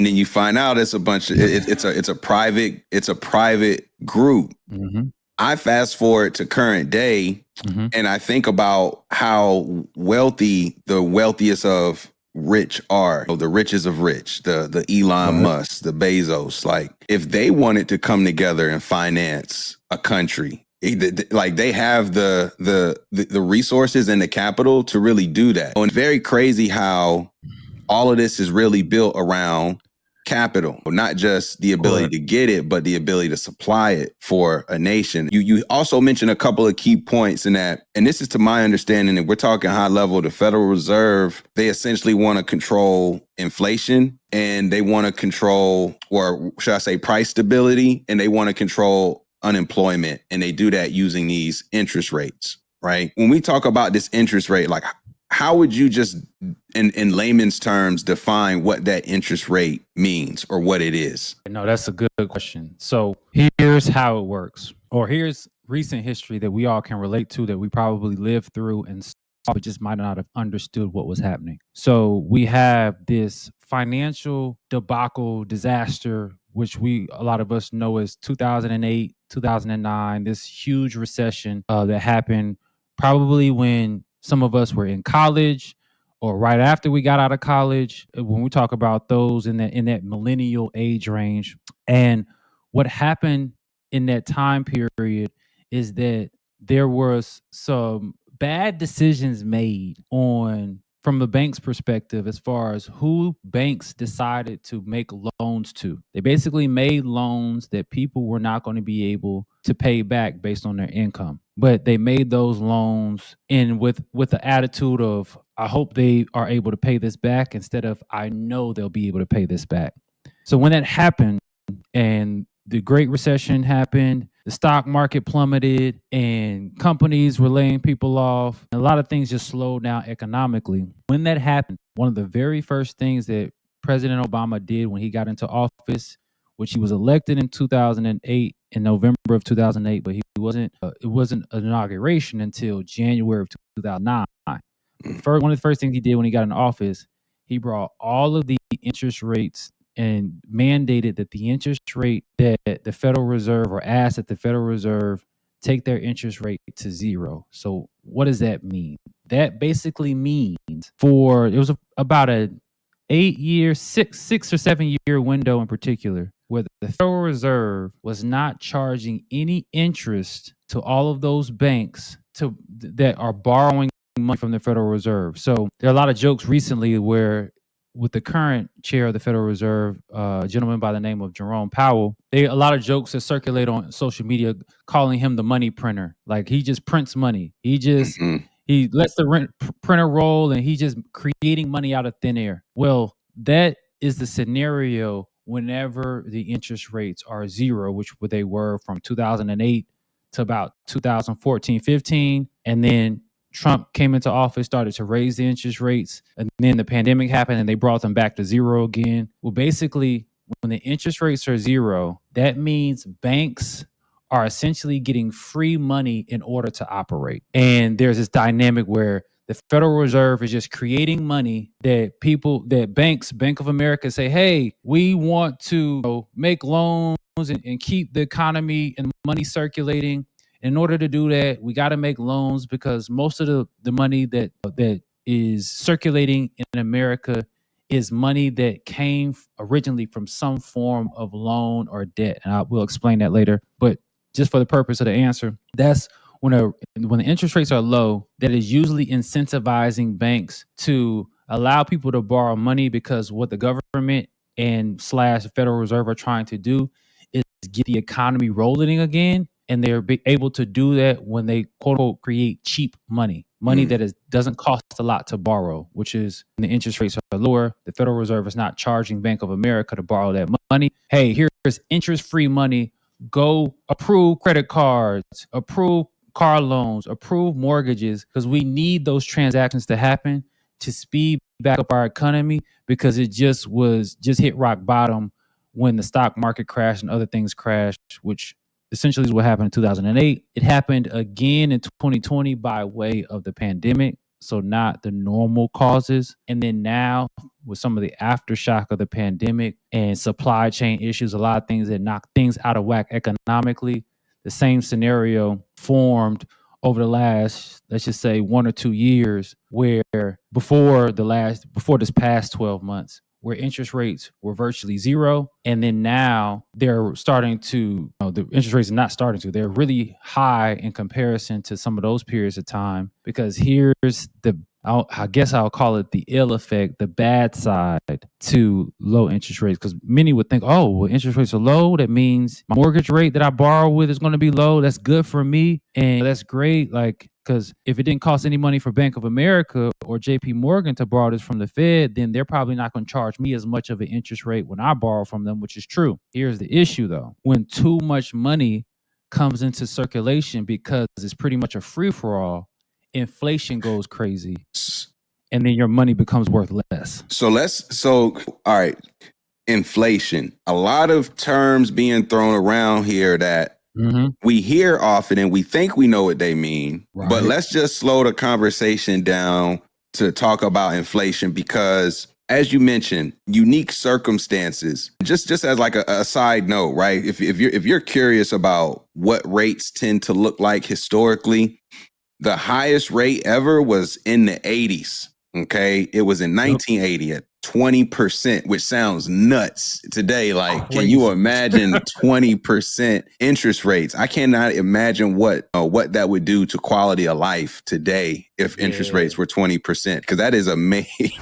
then you find out it's a bunch of it's a private group. Mm-hmm. I fast forward to current day, and I think about how wealthy the wealthiest of rich are, the richest of rich, the Elon Musk, the Bezos. Like, if they wanted to come together and finance a country, like, they have the resources and the capital to really do that. And very crazy how all of this is really built around capital, not just the ability to get it, but the ability to supply it for a nation. You also mentioned a couple of key points in that, and this is to my understanding, and we're talking high level, the Federal Reserve, they essentially want to control inflation, and they want to control, or should I say, price stability, and they want to control unemployment, and they do that using these interest rates, right? When we talk about this interest rate, like, how would you just, in layman's terms, define what that interest rate means or what it is? No, that's a good question. So here's how it works, or here's recent history that we all can relate to, that we probably lived through and but just might not have understood what was happening. So we have this financial debacle, disaster, which a lot of us know as 2008, 2009, this huge recession that happened probably when some of us were in college or right after we got out of college, when we talk about those in that millennial age range. And what happened in that time period is that there was some bad decisions made from the bank's perspective, as far as who banks decided to make loans to. They basically made loans that people were not going to be able to pay back based on their income. But they made those loans with the attitude of, I hope they are able to pay this back, instead of, I know they'll be able to pay this back. So when that happened and the Great Recession happened, the stock market plummeted and companies were laying people off, a lot of things just slowed down economically. When that happened, one of the very first things that President Obama did when he got into office, which he was elected in 2008, in November of 2008, but it wasn't an inauguration until January of 2009. One of the first things he did when he got in office, he brought all of the interest rates and mandated that the interest rate that the Federal Reserve, or asked that the Federal Reserve take their interest rate to zero. So what does that mean? That basically means it was about a 8-year, 6 or 7 year window in particular, where the Federal Reserve was not charging any interest to all of those banks that are borrowing money from the Federal Reserve. So there are a lot of jokes recently where, with the current chair of the Federal Reserve, a gentleman by the name of Jerome Powell, a lot of jokes that circulate on social media calling him the money printer. Like, he just prints money. He just he lets the printer roll, and he's just creating money out of thin air. Well, that is the scenario whenever the interest rates are zero, which they were from 2008 to about 2014, 15, and then Trump came into office, started to raise the interest rates, and then the pandemic happened and they brought them back to zero again. Well, basically, when the interest rates are zero, that means banks are essentially getting free money in order to operate. And there's this dynamic where the Federal Reserve is just creating money that Bank of America say, hey, we want to make loans and keep the economy and money circulating. In order to do that, we got to make loans, because most of the money that is circulating in America is money that came originally from some form of loan or debt. And I will explain that later. But just for the purpose of the answer, that's when the interest rates are low, that is usually incentivizing banks to allow people to borrow money, because what the government and / Federal Reserve are trying to do is get the economy rolling again. And they're able to do that when they, quote unquote, create cheap money that doesn't cost a lot to borrow, which is when the interest rates are lower. The Federal Reserve is not charging Bank of America to borrow that money. Hey, here's interest-free money. Go approve credit cards, approve car loans, approve mortgages, because we need those transactions to happen to speed back up our economy, because it just hit rock bottom when the stock market crashed and other things crashed, which essentially is what happened in 2008. It happened again in 2020 by way of the pandemic. so not the normal causes. And then now with some of the aftershock of the pandemic and supply chain issues, a lot of things that knock things out of whack economically, the same scenario formed over the last, let's just say 1 or 2 years, where before this past 12 months, where interest rates were virtually zero. And then now they're starting to, the interest rates are not starting to, they're really high in comparison to some of those periods of time, because here's I guess I'll call it the ill effect, the bad side to low interest rates. Because many would think, oh, well, interest rates are low, that means my mortgage rate that I borrow with is going to be low. That's good for me. And that's great. Like, because if it didn't cost any money for Bank of America or JP Morgan to borrow this from the Fed, then they're probably not going to charge me as much of an interest rate when I borrow from them, which is true. Here's the issue, though. When too much money comes into circulation because it's pretty much a free-for-all, inflation goes crazy, and then your money becomes worth less. So all right, inflation. A lot of terms being thrown around here that we hear often and we think we know what they mean, right? But let's just slow the conversation down to talk about inflation, because as you mentioned, unique circumstances. Just as like a side note, right? If you're curious about what rates tend to look like historically, the highest rate ever was in the 80s. Okay. It was in 1980 at 20%, which sounds nuts today. Like, can you imagine 20% interest rates? I cannot imagine what that would do to quality of life today if interest rates were 20%, because that is amazing.